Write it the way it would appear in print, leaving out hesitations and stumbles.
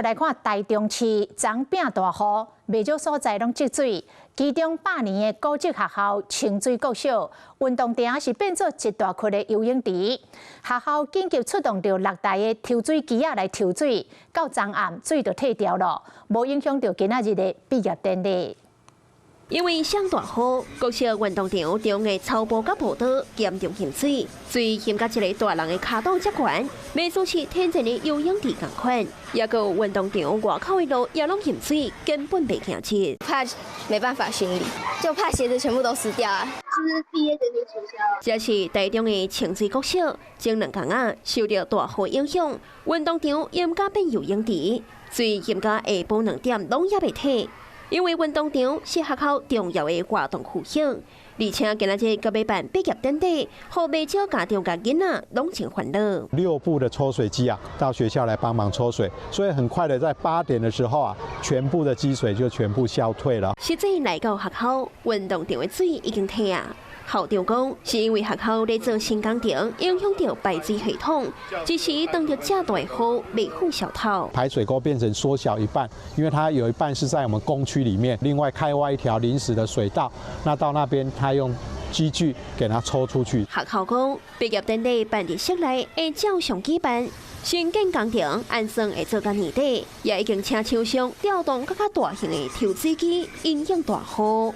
來看台中市漳柄大雨，未少所在攏積水，其中百年的高職學校清水國小運動場是變做一大窟的游泳池，學校緊急出動着6台的抽水機來抽水，到昨暗水就退掉了，無影響到今仔日的畢業典禮。因為上大雨，國小運動場中的草坡甲坡道嚴重淹水，水淹甲一個大人的腳肚接管，美術是天然的游泳池同款，也個運動場外口的路也攏淹水，根本袂行進。怕沒辦法巡禮，就怕鞋子全部都濕掉啊！就是畢業典禮取消。這是台中的清水國小，前2天啊受到大雨影響，運動場淹甲變游泳池，水淹甲下晡2點攏也袂退。因為運動場是學校重要的活動區域，而且今仔日閣要辦畢業典禮，予未少家長甲囡仔攏真歡樂。6部的抽水機啊，到學校來幫忙抽水，所以很快的在8點的時候啊，全部的積水就全部消退了。實際來到學校，運動場的水已經退啊。校長講，是因為學校在做新工程，影響到排水系統，一時當着這大雨未付小套。排水溝變成縮小一半，因為它有一半是在我們工區裡面，另外開挖一條臨時的水道，那到那邊它用機具給它抽出去。學校講，畢業典禮辦在室內會照常舉辦，新建工程按算會做到年底，也已經請廠商調動更加大型的抽水機，因應大雨。